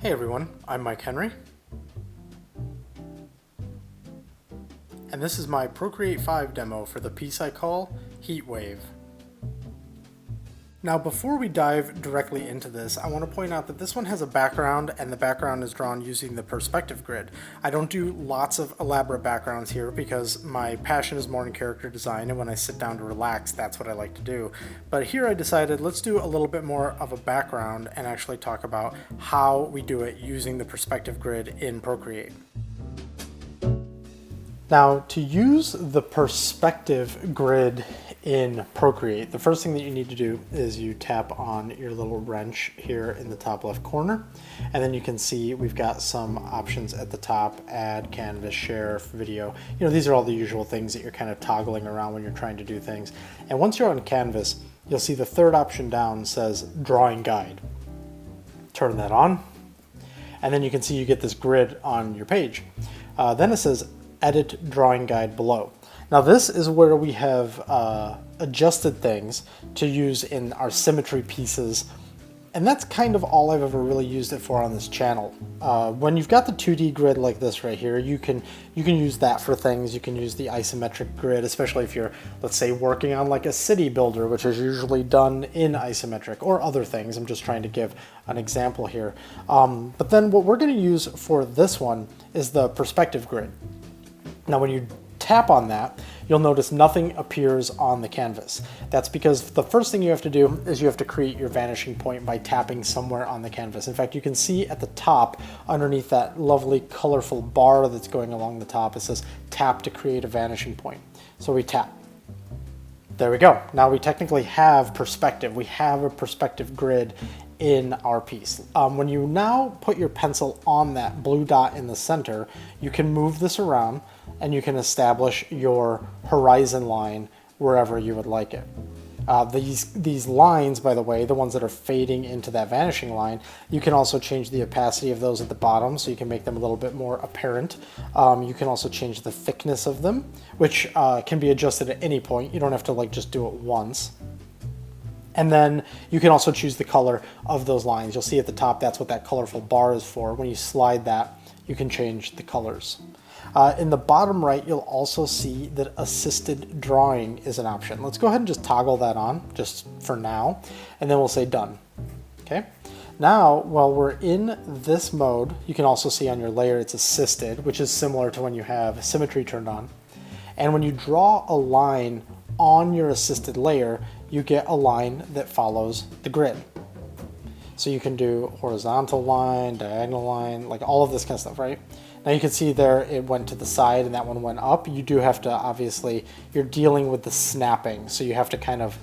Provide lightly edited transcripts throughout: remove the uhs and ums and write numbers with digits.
Hey everyone, I'm Mike Henry, and this is my Procreate 5 demo for the piece I call Heatwave. Now before we dive directly into this, I want to point out that this one has a background, and the background is drawn using the perspective grid. I don't do lots of elaborate backgrounds here because my passion is more in character design, and when I sit down to relax, that's what I like to do. But here I decided let's do a little bit more of a background and actually talk about how we do it using the perspective grid in Procreate. Now, to use the perspective grid in Procreate, the first thing that you need to do is you tap on your little wrench here in the top left corner, and then you can see we've got some options at the top: add, canvas, share, video. You know, these are all the usual things that you're kind of toggling around when you're trying to do things. And once you're on canvas, you'll see the third option down says drawing guide. Turn that on, and then you can see you get this grid on your page. Then it says edit drawing guide below. Now this is where we have adjusted things to use in our symmetry pieces, and that's kind of all I've ever really used it for on this channel. When you've got the 2D grid like this right here, you can use that for things. You can use the isometric grid, especially if you're, let's say, working on like a city builder, which is usually done in isometric, or other things. I'm just trying to give an example here. But then what we're going to use for this one is the perspective grid. Now when you tap on that, you'll notice nothing appears on the canvas. That's because the first thing you have to do is you have to create your vanishing point by tapping somewhere on the canvas. In fact, you can see at the top, underneath that lovely colorful bar that's going along the top, it says tap to create a vanishing point. So we tap. There we go. Now we technically have perspective. We have a perspective grid in our piece. When you now put your pencil on that blue dot in the center, you can move this around and you can establish your horizon line wherever you would like it. These lines, by the way, the ones that are fading into that vanishing line, you can also change the opacity of those at the bottom so you can make them a little bit more apparent. You can also change the thickness of them, which can be adjusted at any point. You don't have to like just do it once. And then you can also choose the color of those lines. You'll see at the top, that's what that colorful bar is for. When you slide that, you can change the colors. In the bottom right, you'll also see that assisted drawing is an option. Let's go ahead and just toggle that on, just for now, and then we'll say done. Okay. Now, while we're in this mode, you can also see on your layer it's assisted, which is similar to when you have symmetry turned on. And when you draw a line on your assisted layer, you get a line that follows the grid. So you can do horizontal line, diagonal line, like all of this kind of stuff, right? Now you can see there it went to the side and that one went up. You do have to, obviously, you're dealing with the snapping, so you have to kind of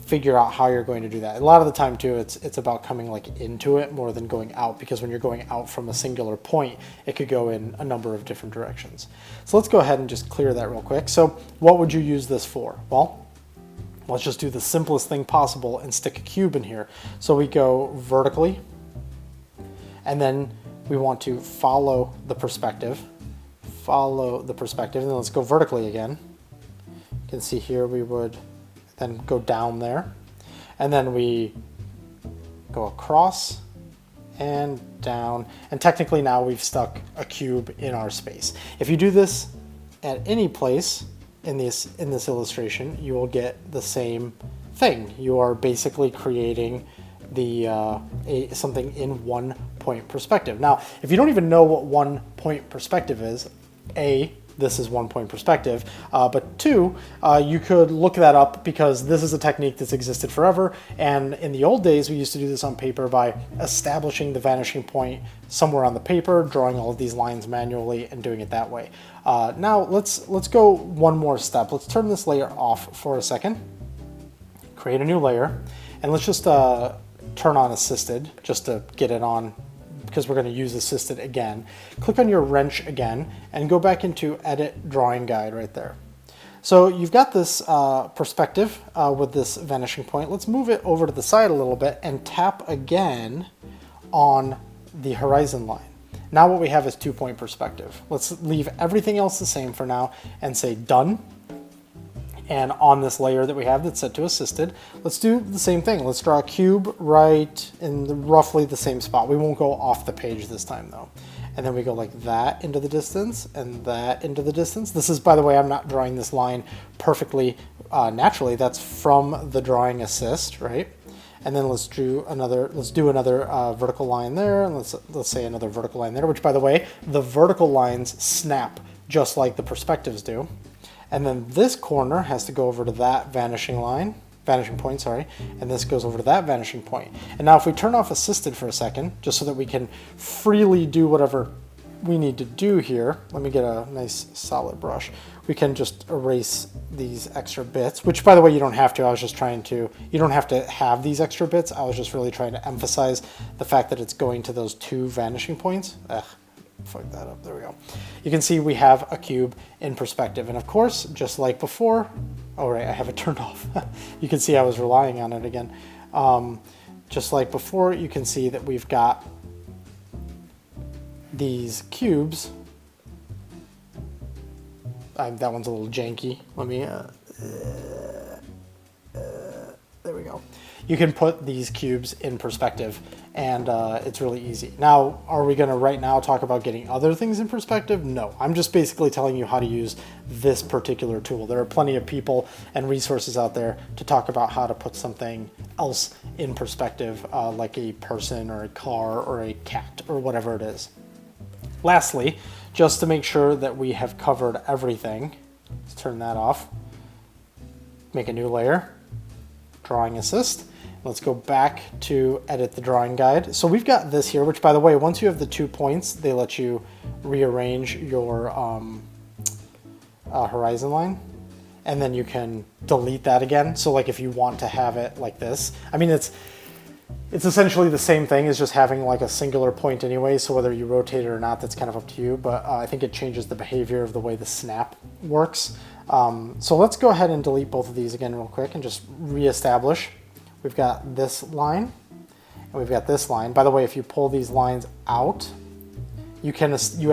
figure out how you're going to do that. A lot of the time too, it's about coming like into it more than going out, because when you're going out from a singular point, it could go in a number of different directions. So let's go ahead and just clear that real quick. So what would you use this for? Well, let's just do the simplest thing possible and stick a cube in here. So we go vertically, and then we want to follow the perspective, and then let's go vertically again. You can see here we would then go down there, and then we go across and down, and technically now we've stuck a cube in our space. If you do this at any place in this illustration, you will get the same thing. You are basically creating something in 1 point perspective. Now, if you don't even know what 1 point perspective is, this is 1 point perspective, but two, you could look that up, because this is a technique that's existed forever, and in the old days we used to do this on paper by establishing the vanishing point somewhere on the paper, drawing all of these lines manually and doing it that way. Now let's go one more step. Let's turn this layer off for a second, create a new layer, and let's just turn on assisted just to get it on, because we're going to use assisted again. Click on your wrench again and go back into edit drawing guide right there. So you've got this perspective with this vanishing point. Let's move it over to the side a little bit and tap again on the horizon line. Now what we have is 2 point perspective. Let's leave everything else the same for now and say done. And on this layer that we have that's set to assisted, let's do the same thing. Let's draw a cube right in roughly the same spot. We won't go off the page this time though. And then we go like that into the distance and that into the distance. This is, by the way, I'm not drawing this line perfectly naturally. That's from the drawing assist, right? And then let's do another vertical line there, and let's say another vertical line there, which, by the way, the vertical lines snap just like the perspectives do. And then this corner has to go over to that vanishing point, sorry, and this goes over to that vanishing point. And now if we turn off assisted for a second, just so that we can freely do whatever we need to do here, let me get a nice solid brush. We can just erase these extra bits, which, by the way, you don't have to. I was just trying to, you don't have to have these extra bits. I was just really trying to emphasize the fact that it's going to those two vanishing points. Fuck that up, there we go. You can see we have a cube in perspective. And of course, just like before, oh right, I have it turned off. You can see I was relying on it again. Just like before, you can see that we've got these cubes. That one's a little janky. Let me, there we go. You can put these cubes in perspective, and it's really easy. Now, are we gonna right now talk about getting other things in perspective? No, I'm just basically telling you how to use this particular tool. There are plenty of people and resources out there to talk about how to put something else in perspective, like a person or a car or a cat or whatever it is. Lastly, just to make sure that we have covered everything, let's turn that off, make a new layer, drawing assist. Let's go back to edit the drawing guide. So we've got this here, which, by the way, once you have the 2 points, they let you rearrange your horizon line, and then you can delete that again. So like if you want to have it like this, I mean, it's essentially the same thing as just having like a singular point anyway, so whether you rotate it or not, that's kind of up to you, but I think it changes the behavior of the way the snap works. So let's go ahead and delete both of these again real quick and just reestablish. We've got this line and we've got this line. By the way, if you pull these lines out, you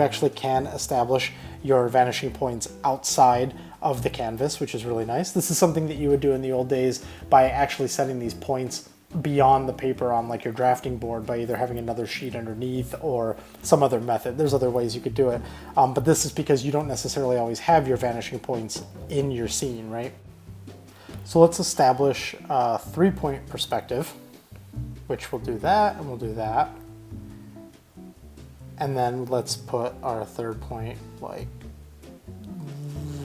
actually can establish your vanishing points outside of the canvas, which is really nice. This is something that you would do in the old days by actually setting these points beyond the paper on like your drafting board by either having another sheet underneath or some other method. There's other ways you could do it, but this is because you don't necessarily always have your vanishing points in your scene, right? So let's establish a 3-point perspective, which we'll do that and we'll do that. And then let's put our third point like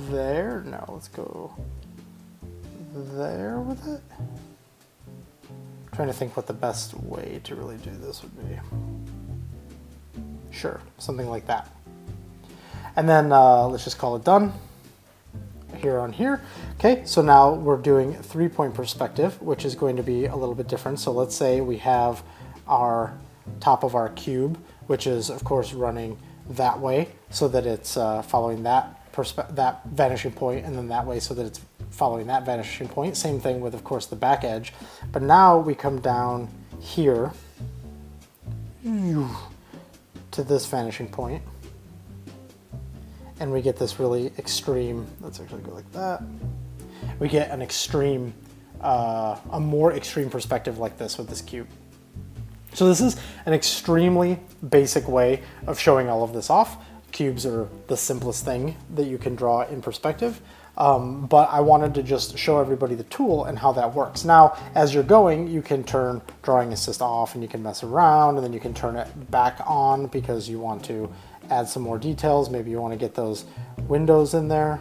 there. No, let's go there with it. Trying to think what the best way to really do this would be. Sure, something like that. And then let's just call it done here on here. Okay, so now we're doing 3-point perspective, which is going to be a little bit different. So let's say we have our top of our cube, which is of course running that way so that it's following that vanishing point, and then that way so that it's following that vanishing point. Same thing with, of course, the back edge. But now we come down here to this vanishing point, and we get this really extreme, let's actually go like that. We get an extreme, a more extreme perspective like this with this cube. So this is an extremely basic way of showing all of this off. Cubes are the simplest thing that you can draw in perspective. But I wanted to just show everybody the tool and how that works. Now, as you're going, you can turn drawing assist off and you can mess around, and then you can turn it back on because you want to add some more details. Maybe you want to get those windows in there,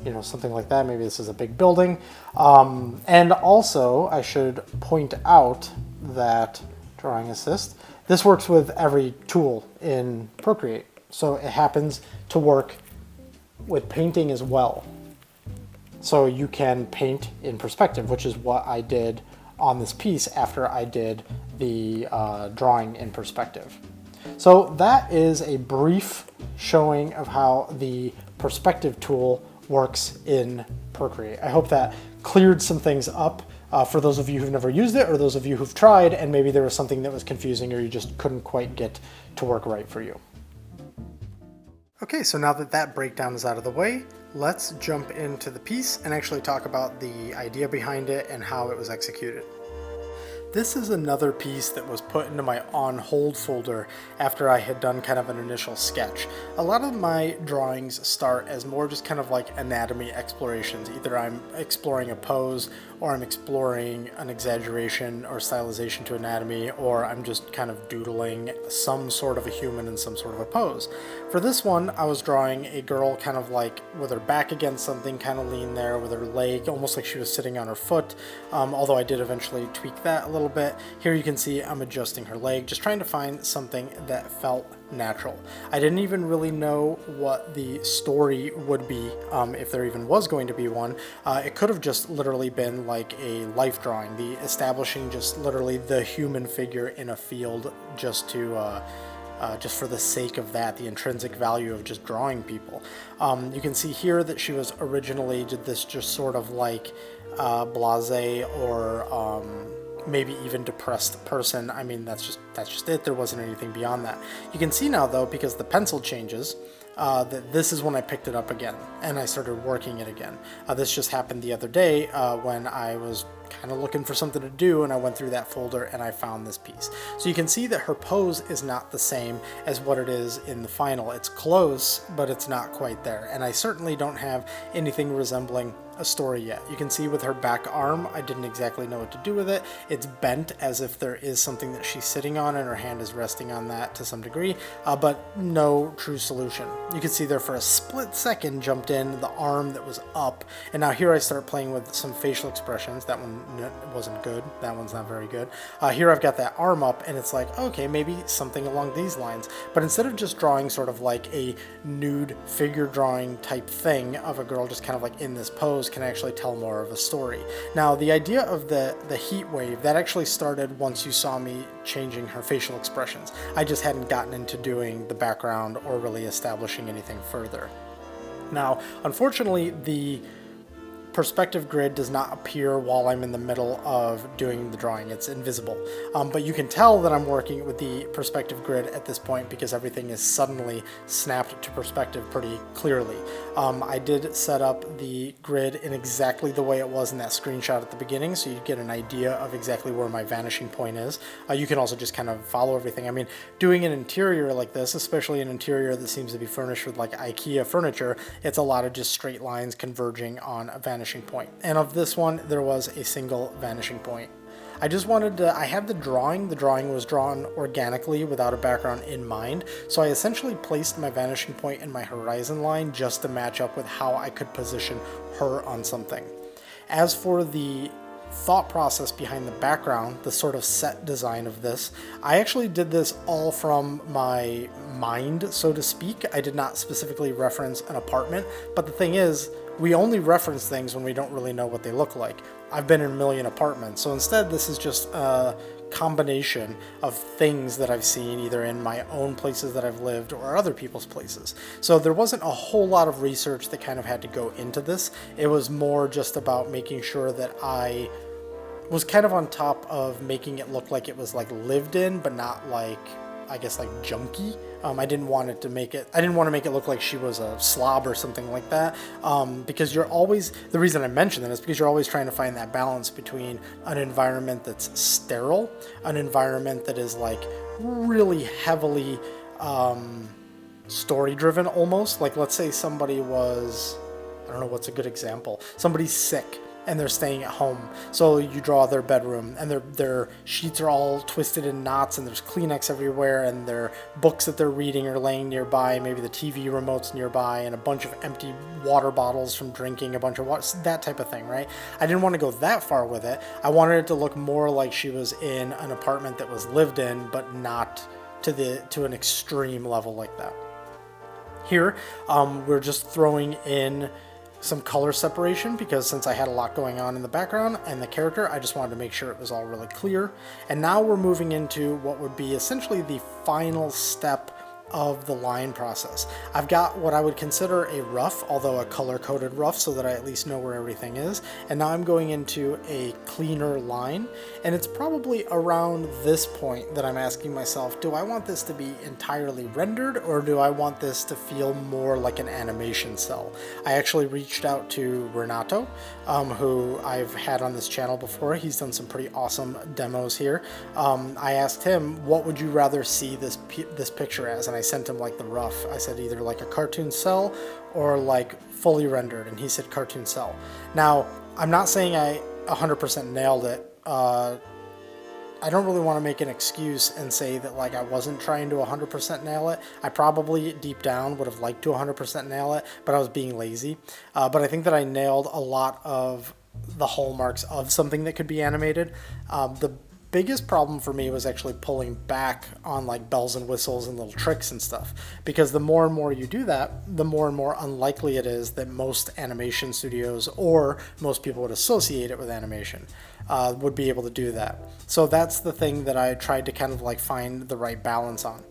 you know, something like that. Maybe this is a big building. And also, I should point out that drawing assist, this works with every tool in Procreate. So it happens to work with painting as well. So you can paint in perspective, which is what I did on this piece after I did the drawing in perspective. So that is a brief showing of how the perspective tool works in Procreate. I hope that cleared some things up for those of you who've never used it, or those of you who've tried and maybe there was something that was confusing or you just couldn't quite get to work right for you. Okay, so now that that breakdown is out of the way, Let's jump into the piece and actually talk about the idea behind it and how it was executed. This is another piece that was put into my on hold folder after I had done kind of an initial sketch. A lot of my drawings start as more just kind of like anatomy explorations. Either I'm exploring a pose, or I'm exploring an exaggeration or stylization to anatomy, or I'm just kind of doodling some sort of a human in some sort of a pose. For this one, I was drawing a girl kind of like with her back against something, kind of lean there, with her leg almost like she was sitting on her foot, although I did eventually tweak that a little bit. Here you can see I'm adjusting her leg, just trying to find something that felt natural. I didn't even really know what the story would be, if there even was going to be one. It could have just literally been like a life drawing, the establishing just literally the human figure in a field, just to just for the sake of that, the intrinsic value of just drawing people. You can see here that she was originally did this just sort of like blasé or maybe even depressed person. I mean, that's just it. There wasn't anything beyond that. You can see now though, because the pencil changes, that this is when I picked it up again and I started working it again. This just happened the other day when I was kind of looking for something to do, and I went through that folder and I found this piece. So you can see that her pose is not the same as what it is in the final. It's close, but it's not quite there. And I certainly don't have anything resembling a story yet. You can see with her back arm, I didn't exactly know what to do with it. It's bent as if there is something that she's sitting on and her hand is resting on that to some degree, but no true solution. You can see there for a split second jumped in the arm that was up, and now here I start playing with some facial expressions. That one wasn't good. That one's not very good. Here I've got that arm up and it's like, okay, maybe something along these lines. But instead of just drawing sort of like a nude figure drawing type thing of a girl just kind of like in this pose, can actually tell more of a story. Now, the idea of the heat wave, that actually started once you saw me changing her facial expressions. I just hadn't gotten into doing the background or really establishing anything further. Now, unfortunately, the perspective grid does not appear while I'm in the middle of doing the drawing. It's invisible. But you can tell that I'm working with the perspective grid at this point because everything is suddenly snapped to perspective pretty clearly. I did set up the grid in exactly the way it was in that screenshot at the beginning, so you get an idea of exactly where my vanishing point is. You can also just kind of follow everything. I mean, doing an interior like this, especially an interior that seems to be furnished with like IKEA furniture, it's a lot of just straight lines converging on a vanishing point. And of this one, there was a single vanishing point. I just wanted to, I had the drawing was drawn organically without a background in mind, so I essentially placed my vanishing point in my horizon line just to match up with how I could position her on something. As for the thought process behind the background, the sort of set design of this, I actually did this all from my mind, so to speak. I did not specifically reference an apartment, but the thing is, we only reference things when we don't really know what they look like. I've been in a million apartments, so instead this is just a combination of things that I've seen either in my own places that I've lived or other people's places. So there wasn't a whole lot of research that kind of had to go into this. It was more just about making sure that I was kind of on top of making it look like it was like lived in, but not like, I guess, like junky. I didn't want to make it look like she was a slob or something like that, because you're always, the reason I mention that is because you're always trying to find that balance between an environment that's sterile, an environment that is like really heavily story driven almost. Like, let's say somebody was, I don't know what's a good example, somebody's sick and they're staying at home, so you draw their bedroom and their sheets are all twisted in knots and there's Kleenex everywhere and their books that they're reading are laying nearby, maybe the TV remote's nearby and a bunch of empty water bottles from drinking a bunch of water, that type of thing, right? I didn't want to go that far with it. I wanted it to look more like she was in an apartment that was lived in, but not to an extreme level like that. Here, we're just throwing in some color separation because since I had a lot going on in the background and the character, I just wanted to make sure it was all really clear. And now we're moving into what would be essentially the final step of the line process. I've got what I would consider a rough, although a color-coded rough, so that I at least know where everything is. And now I'm going into a cleaner line, and it's probably around this point that I'm asking myself, do I want this to be entirely rendered, or do I want this to feel more like an animation cell? I actually reached out to Renato, who I've had on this channel before. He's done some pretty awesome demos here. I asked him, what would you rather see this picture as? And I sent him like the rough. I said either like a cartoon cell or like fully rendered, and he said cartoon cell. Now, I'm not saying I 100% nailed it. I don't really want to make an excuse and say that like I wasn't trying to 100% nail it. I probably deep down would have liked to 100% nail it, but I was being lazy. But I think that I nailed a lot of the hallmarks of something that could be animated. The biggest problem for me was actually pulling back on like bells and whistles and little tricks and stuff, because the more and more you do that, the more and more unlikely it is that most animation studios or most people would associate it with animation would be able to do that. So that's the thing that I tried to kind of like find the right balance on.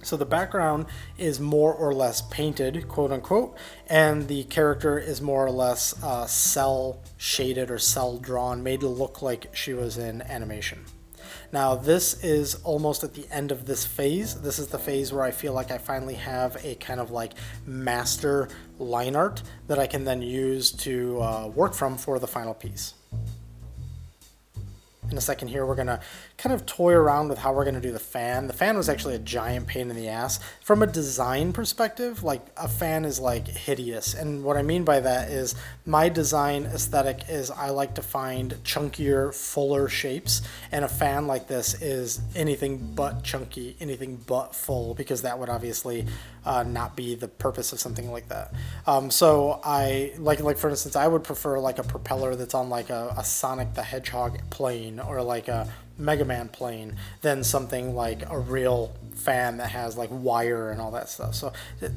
So the background is more or less painted, quote unquote, and the character is more or less cell shaded or cell drawn, made to look like she was in animation. Now this is almost at the end of this phase. This is the phase where I feel like I finally have a kind of like master line art that I can then use to work from for the final piece. In a second here, we're going to kind of toy around with how we're going to do the fan. The fan was actually a giant pain in the ass. From a design perspective, like a fan is like hideous. And what I mean by that is my design aesthetic is I like to find chunkier, fuller shapes. And a fan like this is anything but chunky, anything but full, because that would obviously not be the purpose of something like that. So I like for instance, I would prefer like a propeller that's on like a Sonic the Hedgehog plane or like a Mega Man plane than something like a real fan that has like wire and all that stuff. So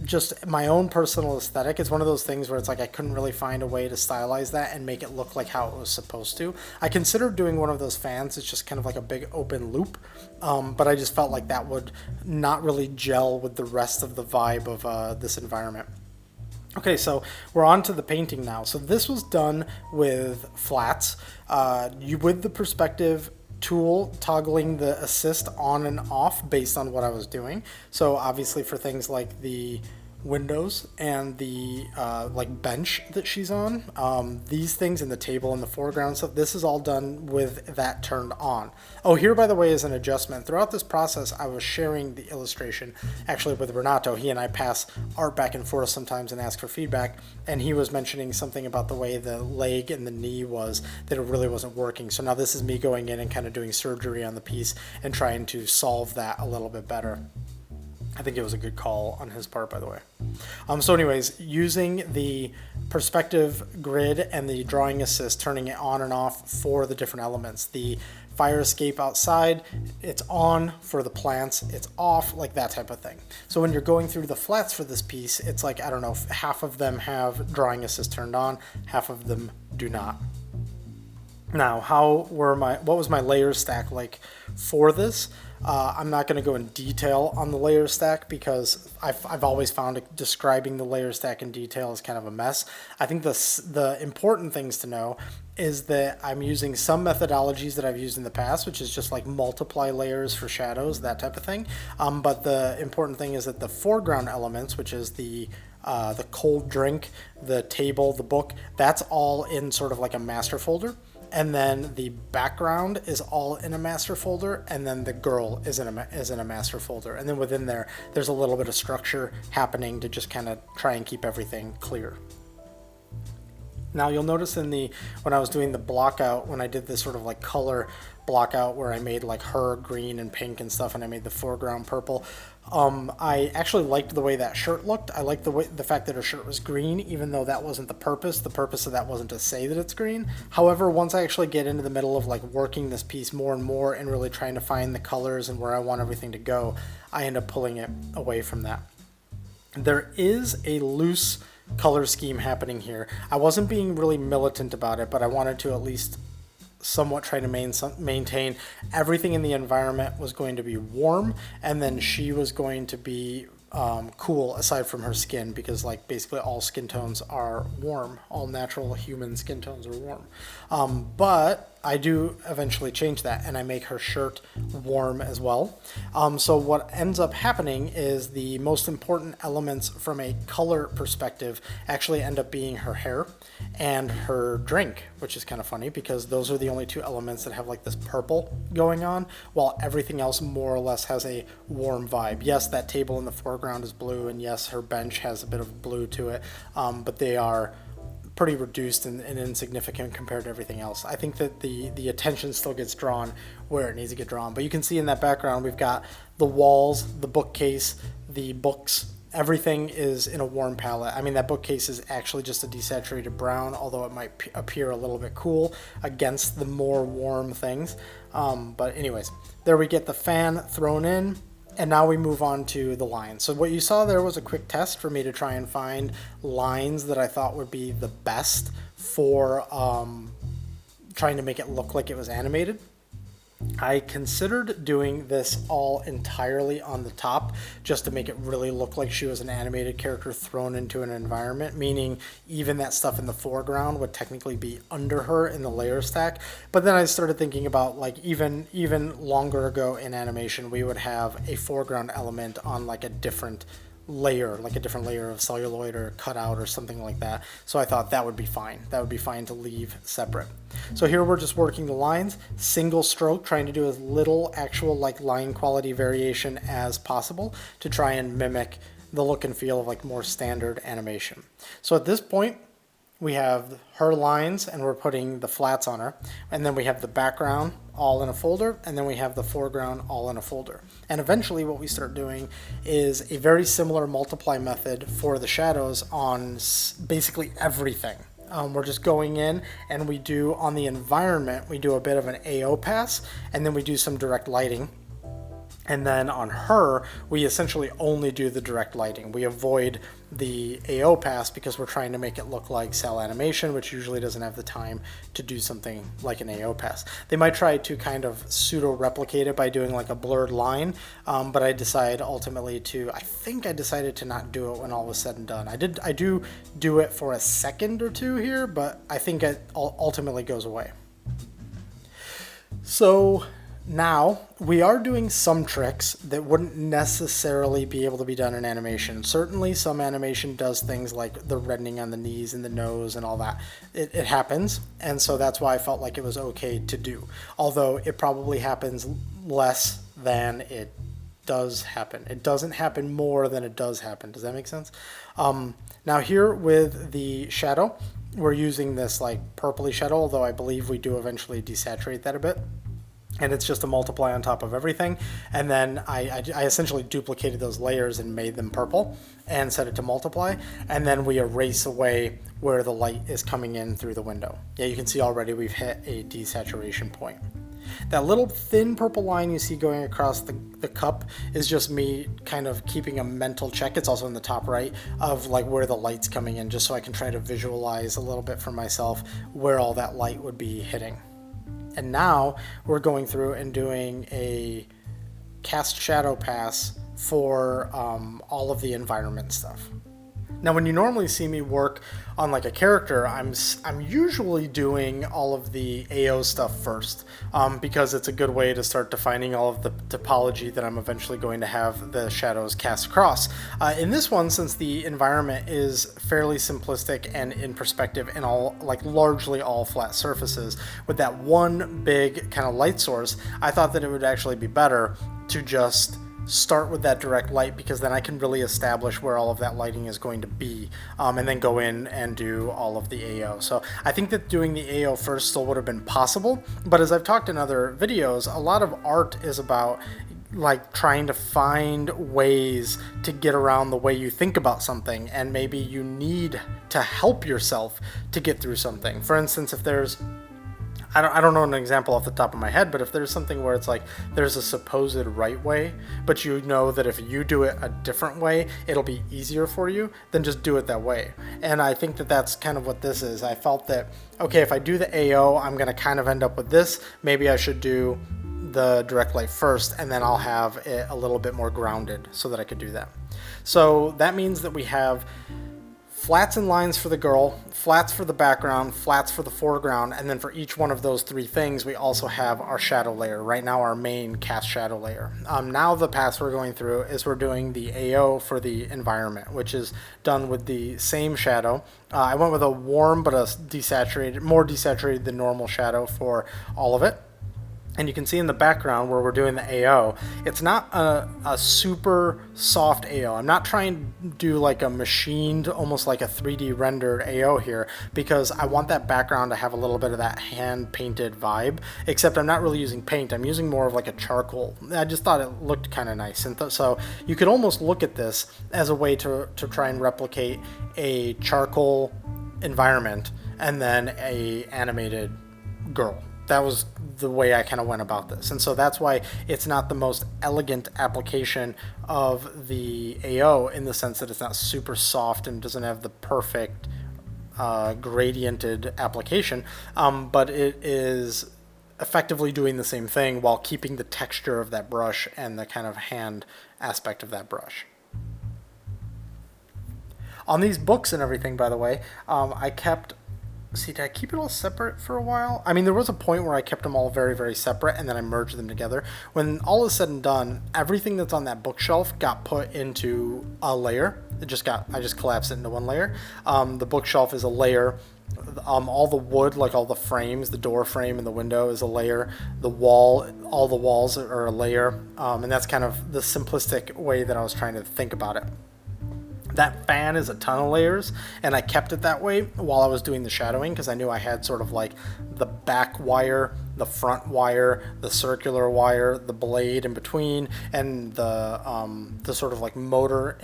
just my own personal aesthetic, it's one of those things where it's like I couldn't really find a way to stylize that and make it look like how it was supposed to. I considered doing one of those fans. It's just kind of like a big open loop, but I just felt like that would not really gel with the rest of the vibe of this environment. Okay, so we're on to the painting now. So this was done with flats. With the perspective tool, toggling the assist on and off based on what I was doing. So obviously for things like the windows and the like bench that she's on, these things in the table in the foreground stuff, this is all done with that turned on. Oh, here by the way is an adjustment. Throughout this process I was sharing the illustration actually with Renato. He and I pass art back and forth sometimes and ask for feedback, and he was mentioning something about the way the leg and the knee was, that it really wasn't working. So now this is me going in and kind of doing surgery on the piece and trying to solve that a little bit better. I think it was a good call on his part, by the way. So anyways, using the perspective grid and the drawing assist, turning it on and off for the different elements. The fire escape outside, it's on. For the plants, it's off, like that type of thing. So when you're going through the flats for this piece, it's like, I don't know, half of them have drawing assist turned on, half of them do not. Now, what was my layer stack like for this? I'm not going to go in detail on the layer stack because I've always found describing the layer stack in detail is kind of a mess. I think the important things to know is that I'm using some methodologies that I've used in the past, which is just like multiply layers for shadows, that type of thing. But the important thing is that the foreground elements, which is the cold drink, the table, the book, that's all in sort of like a master folder. And then the background is all in a master folder, and then the girl is in a master folder. And then within there, there's a little bit of structure happening to just kind of try and keep everything clear. Now you'll notice when I was doing the block out, when I did this sort of like color block out where I made like her green and pink and stuff, and I made the foreground purple, I actually liked the way that shirt looked. I liked the fact that her shirt was green, even though that wasn't the purpose. The purpose of that wasn't to say that it's green. However, once I actually get into the middle of like working this piece more and more and really trying to find the colors and where I want everything to go, I end up pulling it away from that. There is a loose color scheme happening here. I wasn't being really militant about it, but I wanted to at least somewhat trying to maintain everything in the environment was going to be warm, and then she was going to be cool aside from her skin, because like basically all skin tones are warm. All natural human skin tones are warm. But I do eventually change that, and I make her shirt warm as well. So what ends up happening is the most important elements from a color perspective actually end up being her hair and her drink, which is kind of funny because those are the only two elements that have like this purple going on, while everything else more or less has a warm vibe. Yes, that table in the foreground is blue, and yes, her bench has a bit of blue to it, but they are pretty reduced and insignificant compared to everything else. I think that the attention still gets drawn where it needs to get drawn. But you can see in that background, we've got the walls, the bookcase, the books, everything is in a warm palette. I mean, that bookcase is actually just a desaturated brown, although it might appear a little bit cool against the more warm things. But anyways, there we get the fan thrown in. And now we move on to the lines. So what you saw there was a quick test for me to try and find lines that I thought would be the best for trying to make it look like it was animated. I considered doing this all entirely on the top just to make it really look like she was an animated character thrown into an environment, meaning even that stuff in the foreground would technically be under her in the layer stack. But then I started thinking about like even longer ago in animation, we would have a foreground element on like a different layer, like a different layer of celluloid or cutout or something like that. So I thought that would be fine. That would be fine to leave separate. So here we're just working the lines, single stroke, trying to do as little actual like line quality variation as possible to try and mimic the look and feel of like more standard animation. So at this point, we have her lines and we're putting the flats on her, and then we have the background all in a folder, and then we have the foreground all in a folder. And eventually what we start doing is a very similar multiply method for the shadows on basically everything. We're just going in and we do on the environment, we do a bit of an AO pass, and then we do some direct lighting. And then on her, we essentially only do the direct lighting. We avoid the AO pass because we're trying to make it look like cell animation, which usually doesn't have the time to do something like an AO pass. They might try to kind of pseudo replicate it by doing like a blurred line, but I decided ultimately to, I think I decided to not do it when all was said and done. I do it for a second or two here, but I think it ultimately goes away. So now, we are doing some tricks that wouldn't necessarily be able to be done in animation. Certainly, some animation does things like the reddening on the knees and the nose and all that. It happens, and so that's why I felt like it was okay to do. Although, it probably happens less than it does happen. It doesn't happen more than it does happen. Does that make sense? Now here with the shadow, we're using this like purpley shadow, although I believe we do eventually desaturate that a bit. And it's just a multiply on top of everything. And then I essentially duplicated those layers and made them purple and set it to multiply. And then we erase away where the light is coming in through the window. Yeah, you can see already we've hit a desaturation point. That little thin purple line you see going across the cup is just me kind of keeping a mental check. It's also in the top right of like where the light's coming in, just so I can try to visualize a little bit for myself where all that light would be hitting. And now we're going through and doing a cast shadow pass for all of the environment stuff. Now, when you normally see me work on like a character, I'm usually doing all of the AO stuff first, because it's a good way to start defining all of the topology that I'm eventually going to have the shadows cast across. In this one, since the environment is fairly simplistic and in perspective and all like largely all flat surfaces, with that one big kind of light source, I thought that it would actually be better to just start with that direct light, because then I can really establish where all of that lighting is going to be, and then go in and do all of the AO. So I think that doing the AO first still would have been possible, but as I've talked in other videos, a lot of art is about like trying to find ways to get around the way you think about something, and maybe you need to help yourself to get through something. For instance, if there's I don't know an example off the top of my head, but if there's something where it's like there's a supposed right way, but you know that if you do it a different way, it'll be easier for you, then just do it that way. And I think that that's kind of what this is. I felt that, okay, if I do the AO, I'm going to kind of end up with this. Maybe I should do the direct light first, and then I'll have it a little bit more grounded so that I could do that. So that means that we have flats and lines for the girl, flats for the background, flats for the foreground, and then for each one of those three things, we also have our shadow layer. Right now, our main cast shadow layer. Now the path we're going through is we're doing the AO for the environment, which is done with the same shadow. I went with a warm but a desaturated, more desaturated than normal shadow for all of it. And you can see in the background where we're doing the AO, it's not a super soft AO. I'm not trying to do like a machined, almost like a 3D rendered AO here, because I want that background to have a little bit of that hand painted vibe, except I'm not really using paint. I'm using more of like a charcoal. I just thought it looked kind of nice. And so you could almost look at this as a way to try and replicate a charcoal environment and then a animated girl. That was the way I kind of went about this. And so that's why it's not the most elegant application of the AO, in the sense that it's not super soft and doesn't have the perfect gradiented application, but it is effectively doing the same thing while keeping the texture of that brush and the kind of hand aspect of that brush. On these books and everything, by the way, I kept... See, did I keep it all separate for a while? I mean, there was a point where I kept them all very, very separate, and then I merged them together. When all is said and done, everything that's on that bookshelf got put into a layer. I just collapsed it into one layer. The bookshelf is a layer. All the wood, like all the frames, the door frame and the window is a layer. The wall, all the walls are a layer. And that's kind of the simplistic way that I was trying to think about it. That fan is a ton of layers, and I kept it that way while I was doing the shadowing, because I knew I had sort of like the back wire, the front wire, the circular wire, the blade in between, and the sort of like motor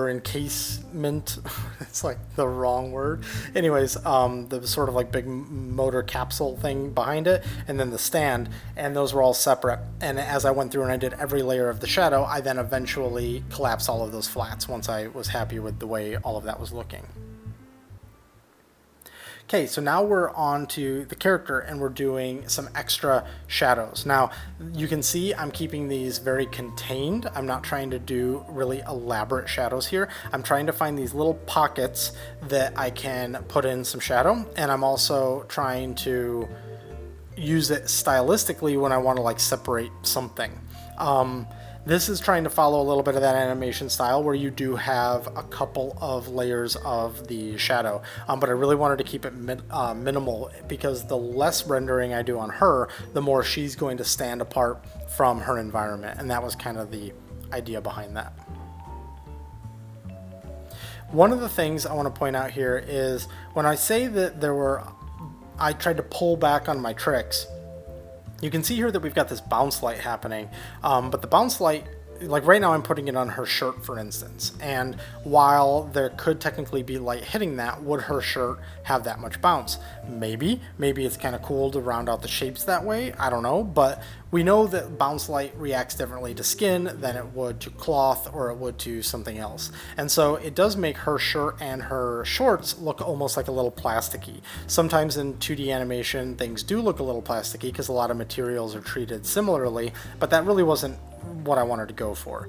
encasement. It's like the wrong word. Anyways, the sort of like big motor capsule thing behind it, and then the stand, and those were all separate. And as I went through and I did every layer of the shadow, I then eventually collapsed all of those flats once I was happy with the way all of that was looking. Okay, so now we're on to the character, and we're doing some extra shadows. Now, you can see I'm keeping these very contained. I'm not trying to do really elaborate shadows here. I'm trying to find these little pockets that I can put in some shadow, and I'm also trying to use it stylistically when I want to like separate something. This is trying to follow a little bit of that animation style where you do have a couple of layers of the shadow, but I really wanted to keep it minimal, because the less rendering I do on her, the more she's going to stand apart from her environment, and that was kind of the idea behind that. One of the things I want to point out here is when I say that I tried to pull back on my tricks. You can see here that we've got this bounce light happening, but the bounce light, like right now I'm putting it on her shirt, for instance, and while there could technically be light hitting that, would her shirt have that much bounce? Maybe it's kind of cool to round out the shapes that way, I don't know, but we know that bounce light reacts differently to skin than it would to cloth or it would to something else. And so it does make her shirt and her shorts look almost like a little plasticky. Sometimes in 2D animation, things do look a little plasticky because a lot of materials are treated similarly, but that really wasn't what I wanted to go for.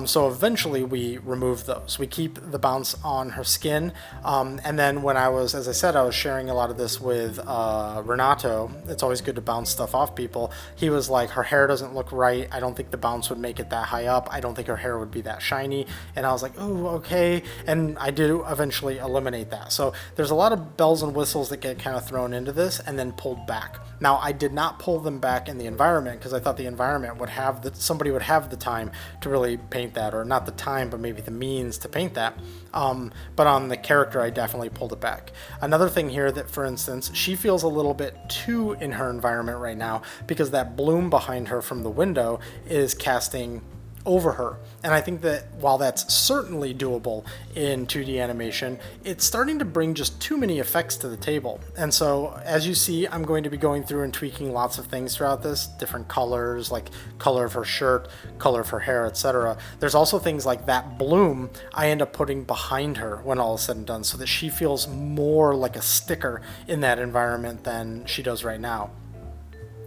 So eventually we remove those. We keep the bounce on her skin. And then when as I said, I was sharing a lot of this with Renato. It's always good to bounce stuff off people. He was like, her hair doesn't look right. I don't think the bounce would make it that high up. I don't think her hair would be that shiny. And I was like, oh, okay. And I did eventually eliminate that. So there's a lot of bells and whistles that get kind of thrown into this and then pulled back. Now, I did not pull them back in the environment because I thought the environment would have somebody would have the time to really paint that, or not the time, but maybe the means to paint that. But on the character, I definitely pulled it back. Another thing here that, for instance, she feels a little bit too in her environment right now because that bloom behind her from the window is casting over her. And I think that while that's certainly doable in 2D animation, it's starting to bring just too many effects to the table. And so as you see, I'm going to be going through and tweaking lots of things throughout this, different colors, like color of her shirt, color of her hair, etc. There's also things like that bloom I end up putting behind her when all is said and done, so that she feels more like a sticker in that environment than she does right now.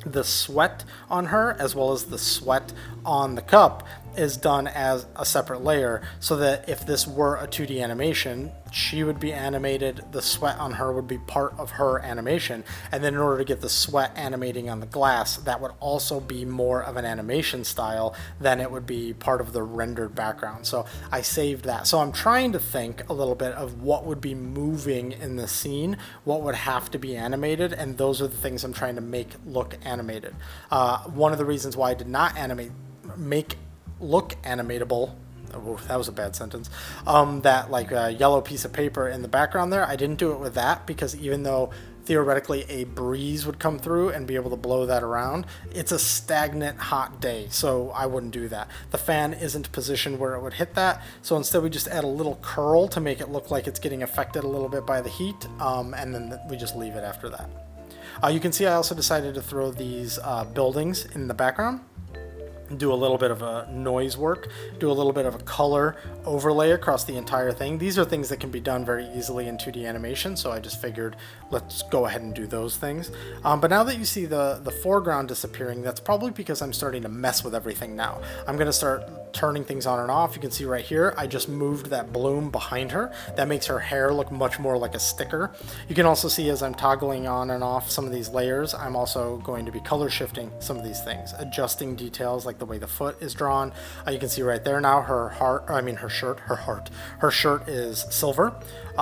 The sweat on her, as well as the sweat on the cup, is done as a separate layer, so that if this were a 2D animation, she would be animated, the sweat on her would be part of her animation, and then in order to get the sweat animating on the glass, that would also be more of an animation style than it would be part of the rendered background. So I saved that. So I'm trying to think a little bit of what would be moving in the scene, what would have to be animated, and those are the things I'm trying to make look animated. One of the reasons why I did not make look animatable, oh, that was a bad sentence, that like a yellow piece of paper in the background there, I didn't do it with that because even though theoretically a breeze would come through and be able to blow that around, it's a stagnant hot day, so I wouldn't do that. The fan isn't positioned where it would hit that, so instead we just add a little curl to make it look like it's getting affected a little bit by the heat, and then we just leave it after that. You can see I also decided to throw these buildings in the background, do a little bit of a noise work, do a little bit of a color overlay across the entire thing. These are things that can be done very easily in 2D animation, so I just figured let's go ahead and do those things. But now that you see the foreground disappearing, that's probably because I'm starting to mess with everything now. I'm going to start turning things on and off. You can see right here, I just moved that bloom behind her. That makes her hair look much more like a sticker. You can also see as I'm toggling on and off some of these layers, I'm also going to be color shifting some of these things, adjusting details like the way the foot is drawn. You can see right there now her shirt is silver.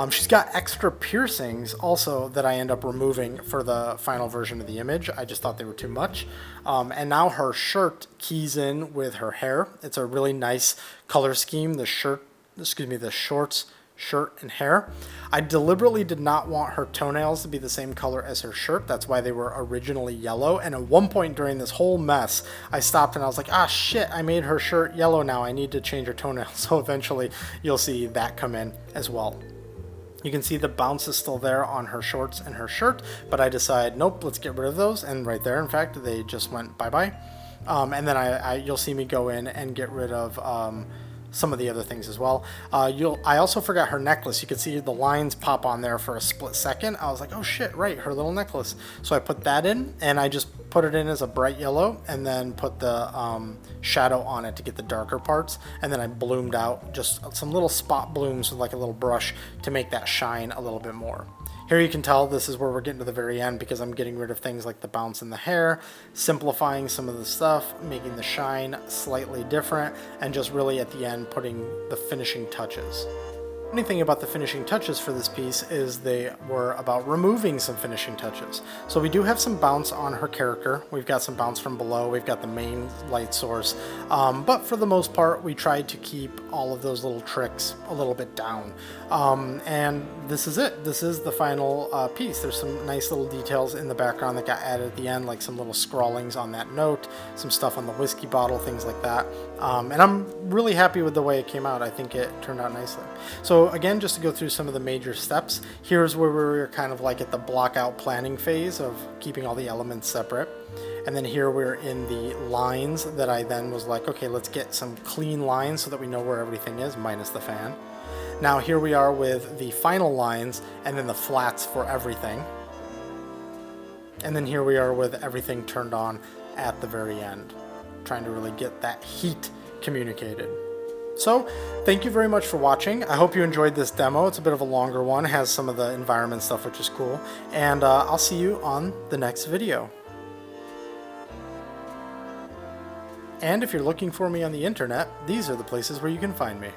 She's got extra piercings also that I end up removing for the final version of the image. I just thought they were too much. And now her shirt keys in with her hair. It's a really nice color scheme. The shorts, shirt, and hair. I deliberately did not want her toenails to be the same color as her shirt. That's why they were originally yellow. And at one point during this whole mess, I stopped and I was like, ah, shit, I made her shirt yellow now. I need to change her toenails. So eventually you'll see that come in as well. You can see the bounce is still there on her shorts and her shirt, but I decided, nope, let's get rid of those. And right there, in fact, they just went bye-bye. And then you'll see me go in and get rid of some of the other things as well. I also forgot her necklace. You can see the lines pop on there for a split second. I was like, oh shit, right, her little necklace. So I put that in, and I just put it in as a bright yellow, and then put the shadow on it to get the darker parts, and then I bloomed out just some little spot blooms with like a little brush to make that shine a little bit more. Here you can tell this is where we're getting to the very end because I'm getting rid of things like the bounce in the hair, simplifying some of the stuff, making the shine slightly different, and just really at the end putting the finishing touches. The funny thing about the finishing touches for this piece is they were about removing some finishing touches. So we do have some bounce on her character. We've got some bounce from below. We've got the main light source. But for the most part, we tried to keep all of those little tricks a little bit down. And this is it. This is the final piece. There's some nice little details in the background that got added at the end, like some little scrawlings on that note, some stuff on the whiskey bottle, things like that. And I'm really happy with the way it came out. I think it turned out nicely. So again, just to go through some of the major steps, here's where we were kind of like at the block out planning phase of keeping all the elements separate. And then here we're in the lines that I then was like, okay, let's get some clean lines so that we know where everything is, minus the fan. Now here we are with the final lines and then the flats for everything. And then here we are with everything turned on at the very end, trying to really get that heat communicated. So, thank you very much for watching. I hope you enjoyed this demo. It's a bit of a longer one. It has some of the environment stuff, which is cool. And I'll see you on the next video. And if you're looking for me on the internet, these are the places where you can find me.